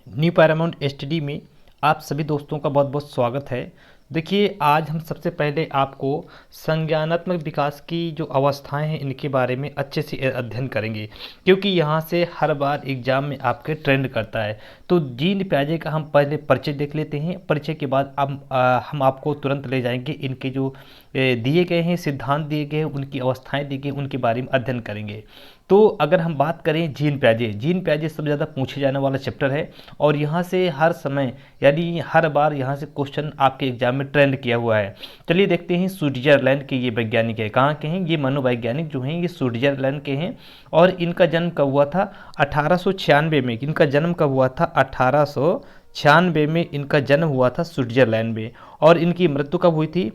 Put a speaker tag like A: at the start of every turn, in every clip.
A: New Paramount study में आप सभी दोस्तों का बहुत बहुत स्वागत है। देखिए, आज हम सबसे पहले आपको संज्ञानात्मक विकास की जो अवस्थाएं हैं इनके बारे में अच्छे से अध्ययन करेंगे, क्योंकि यहाँ से हर बार एग्जाम में आपके ट्रेंड करता है। तो जीन पियाजे का हम पहले परिचय देख लेते हैं। परिचय के बाद हम आपको तुरंत ले जाएंगे इनके जो दिए गए हैं सिद्धांत, दिए गए हैं उनकी अवस्थाएं दी गई, उनके बारे में अध्ययन करेंगे। तो अगर हम बात करें जीन पियाजे सबसे ज़्यादा पूछे जाने वाला चैप्टर है और यहाँ से हर समय यानी हर बार यहाँ से क्वेश्चन आपके एग्जाम में ट्रेंड किया हुआ है। चलिए देखते हैं। स्विट्जरलैंड के ये वैज्ञानिक है। कहाँ के हैं ये मनोवैज्ञानिक जो हैं? ये स्विट्जरलैंड के हैं और इनका जन्म कब हुआ था? 1896 में। इनका जन्म कब हुआ था? 1896 में इनका जन्म हुआ था स्विट्जरलैंड में। और इनकी मृत्यु कब हुई थी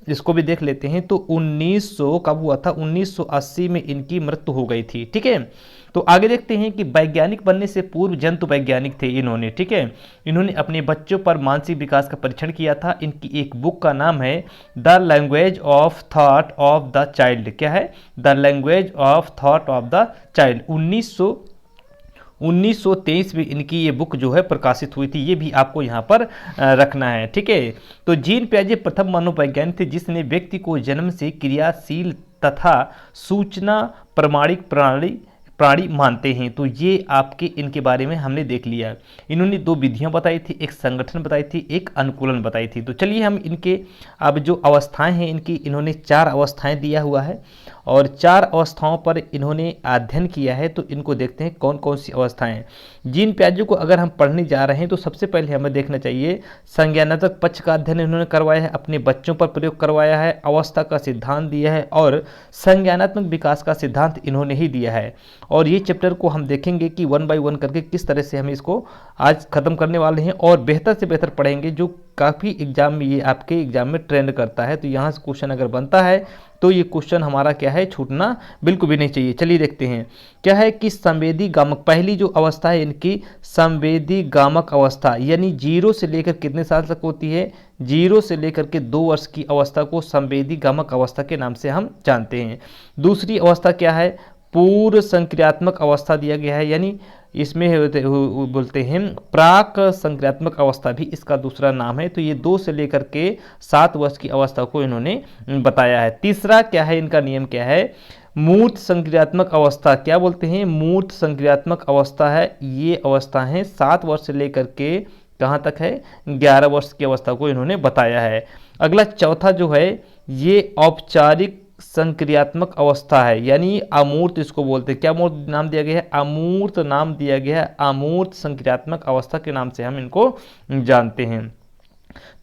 A: इसको भी देख लेते हैं। तो 1900 कब हुआ था? 1980 में इनकी मृत्यु हो गई थी। ठीक है, तो आगे देखते हैं कि वैज्ञानिक बनने से पूर्व जंतु वैज्ञानिक थे इन्होंने। ठीक है, इन्होंने अपने बच्चों पर मानसिक विकास का परीक्षण किया था। इनकी एक बुक का नाम है the language of thought of the child. क्या है? The language of thought of the child. 1923 में इनकी ये बुक जो है प्रकाशित हुई थी। ये भी आपको यहाँ पर रखना है। ठीक है, तो जीन पियाजे प्रथम मनोवैज्ञानिक थे जिसने व्यक्ति को जन्म से क्रियाशील तथा सूचना प्रमाणिक प्राणी मानते हैं। तो ये आपके इनके बारे में हमने देख लिया। इन्होंने दो विधियां बताई थी, एक संगठन बताई थी, एक अनुकूलन बताई थी। तो चलिए हम इनके अब जो अवस्थाएं हैं इनकी, इन्होंने 4 अवस्थाएं दिया हुआ है और 4 अवस्थाओं पर इन्होंने अध्ययन किया है। तो इनको देखते हैं कौन कौन सी अवस्थाएं हैं। जीन पियाजे को अगर हम पढ़ने जा रहे हैं तो सबसे पहले हमें देखना चाहिए संज्ञानात्मक पक्ष का अध्ययन इन्होंने करवाया है, अपने बच्चों पर प्रयोग करवाया है, अवस्था का सिद्धांत दिया है और संज्ञानात्मक विकास का सिद्धांत इन्होंने ही दिया है। और ये चैप्टर को हम देखेंगे कि 1 बाय 1 करके किस तरह से हम इसको आज खत्म करने वाले हैं और बेहतर से बेहतर पढ़ेंगे, जो काफ़ी एग्जाम में ये आपके एग्जाम में ट्रेंड करता है। तो यहाँ से क्वेश्चन अगर बनता है तो ये क्वेश्चन हमारा क्या है, छूटना बिल्कुल भी नहीं चाहिए। चलिए देखते हैं क्या है कि संवेदी गामक, पहली जो अवस्था है इनकी संवेदी गामक अवस्था, यानी 0 से लेकर कितने साल तक होती है? 0 से लेकर के 2 वर्ष की अवस्था को संवेदी गामक अवस्था के नाम से हम जानते हैं। दूसरी अवस्था क्या है? पूर्व संक्रियात्मक अवस्था दिया गया है, यानी इसमें बोलते हैं प्राक संक्रियात्मक अवस्था भी इसका दूसरा नाम है। तो ये 2 से लेकर के 7 वर्ष की अवस्था को इन्होंने बताया है। तीसरा क्या है, इनका नियम क्या है? मूर्त संक्रियात्मक अवस्था। क्या बोलते हैं? मूर्त संक्रियात्मक अवस्था है। ये अवस्था है 7 वर्ष से लेकर के कहाँ तक है? 11 वर्ष की अवस्था को इन्होंने बताया है। अगला चौथा जो है ये औपचारिक संक्रियात्मक अवस्था है, यानी अमूर्त इसको बोलते हैं। क्या मूर्त नाम दिया गया है? अमूर्त नाम दिया गया है। अमूर्त संक्रियात्मक अवस्था के नाम से हम इनको जानते हैं।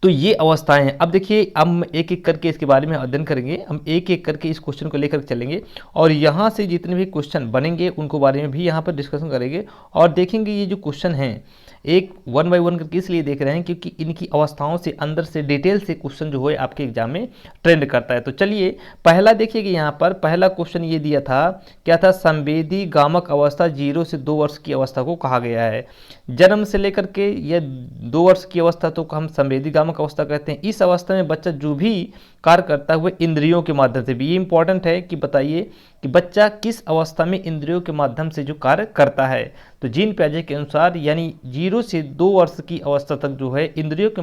A: तो ये अवस्थाएं हैं। अब देखिए हम एक एक करके इसके बारे में अध्ययन करेंगे, हम एक एक करके इस क्वेश्चन को लेकर चलेंगे और यहाँ से जितने भी क्वेश्चन बनेंगे उनको बारे में भी यहाँ पर डिस्कशन करेंगे और देखेंगे ये जो क्वेश्चन हैं एक 1 बाय 1 करके इसलिए देख रहे हैं क्योंकि इनकी अवस्थाओं से अंदर से डिटेल से क्वेश्चन जो है आपके एग्जाम में ट्रेंड करता है। तो चलिए पहला देखिए कि यहाँ पर पहला क्वेश्चन ये दिया था, क्या था? संवेदी गामक अवस्था 0 से 2 वर्ष की अवस्था को कहा गया है। जन्म से लेकर के ये 2 वर्ष की अवस्था तो हम संवेदी गामक अवस्था कहते हैं। इस अवस्था में बच्चा जो भी कार्य करता है वह इंद्रियों के माध्यम से भी, ये इंपॉर्टेंट है कि बताइए कि बच्चा किस अवस्था में इंद्रियों के माध्यम से जो कार्य करता है। तो जीन पियाजे के अनुसार यानी 0 से 2 वर्ष की अवस्था तक जो है इंद्रियों के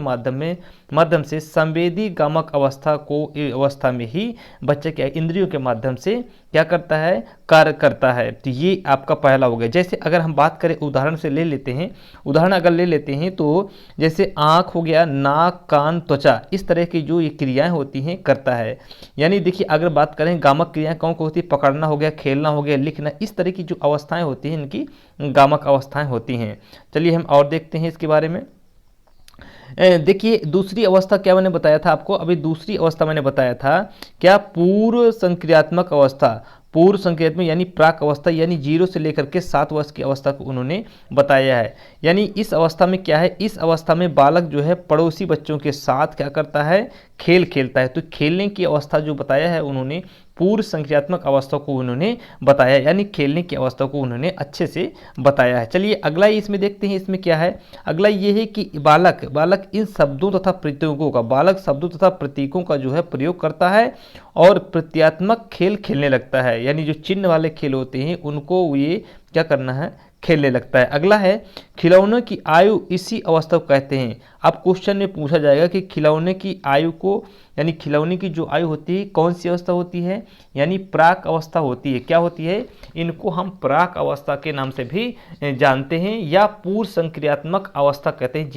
A: माध्यम से संवेदी गामक अवस्था में ही बच्चा क्या इंद्रियों के माध्यम से क्या करता है? कार्य करता है। तो ये आपका पहला हो गया। जैसे अगर हम बात करें उदाहरण से ले लेते हैं, उदाहरण अगर ले लेते हैं तो जैसे आँख हो गया, नाक, कान, त्वचा, इस तरह की जो ये क्रियाएं होती हैं करता है। यानी देखिए अगर बात करें गामक क्रियाएं कौन कौन होती है? पकड़ना हो गया, खेलना हो गया, लिखना, इस तरह की जो अवस्थाएं होती हैं इनकी गामक अवस्थाएं होती हैं। चलिए हम और देखते हैं इसके बारे में। देखिए दूसरी अवस्था क्या मैंने बताया था आपको? अभी दूसरी अवस्था मैंने बताया था क्या? पूर्व संक्रियात्मक अवस्था। पूर्व संक्रियात्मक यानी प्राक अवस्था, यानी 0 से लेकर के 7 वर्ष की अवस्था को उन्होंने बताया है। यानी इस अवस्था में क्या है? इस अवस्था में बालक जो है पड़ोसी बच्चों के साथ क्या करता है? खेल खेलता है। तो खेलने की अवस्था जो बताया है उन्होंने पूर्व संक्रियात्मक अवस्था को उन्होंने बताया, यानी खेलने की अवस्था को उन्होंने अच्छे से बताया है। चलिए अगला इसमें देखते हैं, इसमें क्या है? अगला ये है कि बालक इन शब्दों तथा प्रतीकों का, बालक शब्दों तथा प्रतीकों का जो है प्रयोग करता है और प्रत्यात्मक खेल खेलने लगता है, यानी जो चिन्ह वाले खेल होते हैं उनको ये क्या करना है? खेलने लगता है। अगला है खिलौने की आयु इसी अवस्था को कहते हैं। अब क्वेश्चन में पूछा जाएगा कि खिलौने की आयु को, यानी खिलौने की जो आयु होती है कौन सी अवस्था होती है, यानी प्राक अवस्था होती है। क्या होती है, इनको हम प्राक अवस्था के नाम से भी जानते हैं या पूर्व संक्रियात्मक अवस्था कहते हैं।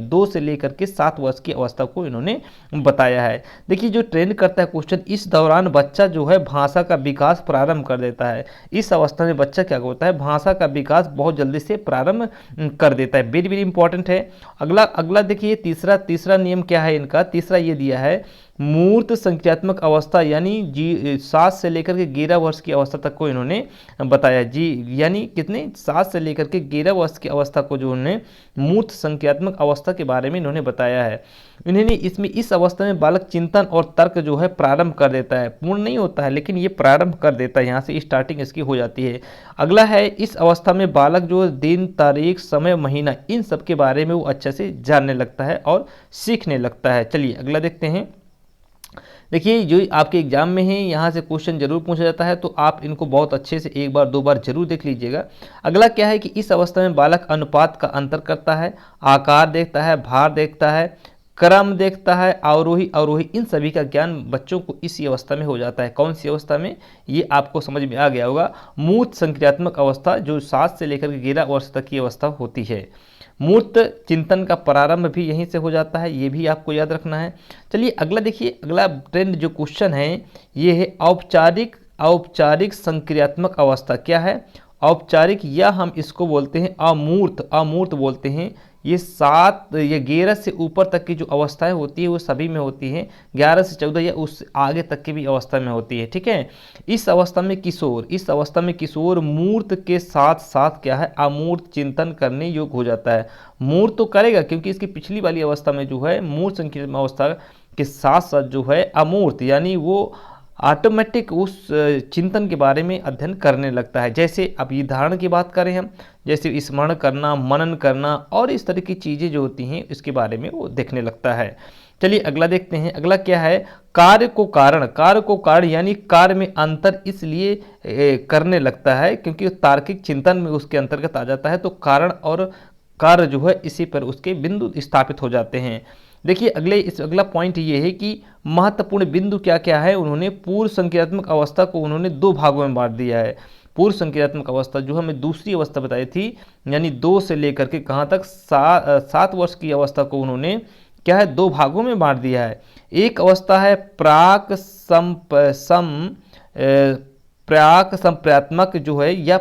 A: 2 से लेकर के 7 वर्ष की अवस्था को इन्होंने बताया है। देखिए जो ट्रेंड करता है क्वेश्चन, इस दौरान बच्चा जो है भाषा का विकास प्रारंभ कर देता है। इस अवस्था में बच्चा क्या होता है, भाषा का विकास बहुत जल्दी से प्रारंभ कर देता है। वेरी वेरी इंपॉर्टेंट है। अगला देखिए तीसरा नियम क्या है इनका, तीसरा ये दिया है मूर्त संख्यात्मक अवस्था, यानी 7 से लेकर के 11 वर्ष की अवस्था तक को इन्होंने बताया जी, यानी कितने 7 से लेकर के 11 वर्ष की अवस्था को जो उन्होंने मूर्त संख्यात्मक अवस्था के बारे में इन्होंने बताया है। इन्होंने इसमें इस अवस्था में बालक चिंतन और तर्क जो है प्रारंभ कर देता है, पूर्ण नहीं होता है लेकिन ये प्रारंभ कर देता है, यहाँ से स्टार्टिंग इसकी हो जाती है। अगला है इस अवस्था में बालक जो दिन तारीख समय महीना इन सब के बारे में वो अच्छे से जानने लगता है और सीखने लगता है। चलिए अगला देखते हैं। देखिए जो आपके एग्जाम में है यहाँ से क्वेश्चन जरूर पूछा जाता है, तो आप इनको बहुत अच्छे से एक बार 2 बार जरूर देख लीजिएगा। अगला क्या है कि इस अवस्था में बालक अनुपात का अंतर करता है, आकार देखता है, भार देखता है, क्रम देखता है, अवरोही अवरोही इन सभी का ज्ञान बच्चों को इसी अवस्था में हो जाता है। कौन सी अवस्था में, ये आपको समझ में आ गया होगा। मूर्त संक्रियात्मक अवस्था जो 7 से लेकर के 11 वर्ष तक की अवस्था होती है। मूर्त चिंतन का प्रारंभ भी यहीं से हो जाता है, ये भी आपको याद रखना है। चलिए अगला देखिए, अगला ट्रेंड जो क्वेश्चन है ये है औपचारिक संक्रियात्मक अवस्था। क्या है औपचारिक, या हम इसको बोलते हैं अमूर्त बोलते हैं। ये 11 से ऊपर तक की जो अवस्थाएं होती है वो सभी में होती हैं, 11 से 14 या उस आगे तक की भी अवस्था में होती है, ठीक है। इस अवस्था में किशोर मूर्त के साथ साथ क्या है अमूर्त चिंतन करने योग्य हो जाता है। मूर्त तो करेगा क्योंकि इसकी पिछली वाली अवस्था में जो है मूर्त संकीर्ण अवस्था के साथ साथ जो है अमूर्त, यानी वो ऑटोमेटिक उस चिंतन के बारे में अध्ययन करने लगता है। जैसे अब ये धारण की बात करें हम, जैसे स्मरण करना, मनन करना और इस तरह की चीज़ें जो होती हैं इसके बारे में वो देखने लगता है। चलिए अगला देखते हैं। अगला क्या है कार्य को कारण, यानी कार्य में अंतर इसलिए करने लगता है क्योंकि तार्किक चिंतन में उसके अंतर्गत आ जाता है, तो कारण और कार्य जो है इसी पर उसके बिंदु स्थापित हो जाते हैं। देखिए अगला पॉइंट ये है कि महत्वपूर्ण बिंदु क्या क्या है, उन्होंने पूर्व संक्रियात्मक अवस्था को उन्होंने 2 भागों में बांट दिया है। पूर्व संक्रियात्मक अवस्था जो हमें दूसरी अवस्था बताई थी, यानी 2 से लेकर के कहाँ तक 7 वर्ष की अवस्था को उन्होंने क्या है 2 भागों में बांट दिया है। एक अवस्था है प्राक संप्रात्मक जो है, या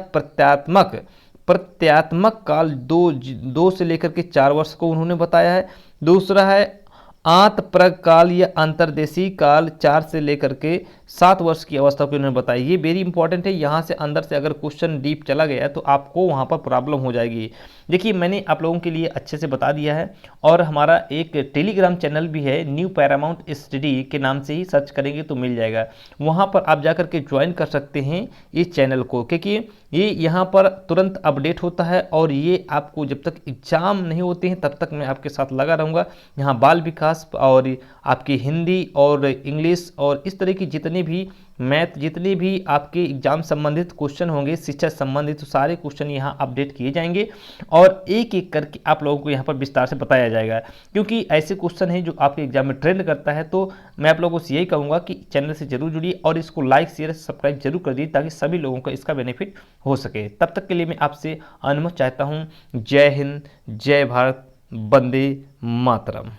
A: प्रत्यात्मक काल 2 से लेकर के 4 वर्ष को उन्होंने बताया है। दूसरा है आंत प्रग काल या अंतर्देशीय काल 4 से लेकर के 7 वर्ष की अवस्था को इन्होंने बताया। ये वेरी इंपॉर्टेंट है, यहाँ से अंदर से अगर क्वेश्चन डीप चला गया तो आपको वहाँ पर प्रॉब्लम हो जाएगी। देखिए मैंने आप लोगों के लिए अच्छे से बता दिया है, और हमारा एक टेलीग्राम चैनल भी है, न्यू पैरामाउंट स्टडी के नाम से ही सर्च करेंगे तो मिल जाएगा। वहाँ पर आप जाकर के ज्वाइन कर सकते हैं इस चैनल को, क्योंकि ये यहाँ पर तुरंत अपडेट होता है और ये आपको जब तक एग्जाम नहीं होते हैं तब तक मैं आपके साथ लगा रहूँगा। यहाँ बाल विकास और आपकी हिंदी और इंग्लिश और इस तरह की जितने भी मैथ, जितने भी आपके एग्जाम संबंधित क्वेश्चन होंगे, शिक्षा संबंधित, तो सारे क्वेश्चन यहाँ अपडेट किए जाएंगे और एक एक करके आप लोगों को यहाँ पर विस्तार से बताया जाएगा, क्योंकि ऐसे क्वेश्चन हैं जो आपके एग्जाम में ट्रेंड करता है। तो मैं आप लोगों से यही कहूँगा कि चैनल से जरूर जुड़िए और इसको लाइक शेयर सब्सक्राइब जरूर कर दीजिए ताकि सभी लोगों को इसका बेनिफिट हो सके। तब तक के लिए मैं आपसे अनुमति चाहता हूँ। जय हिंद, जय भारत, वंदे मातरम।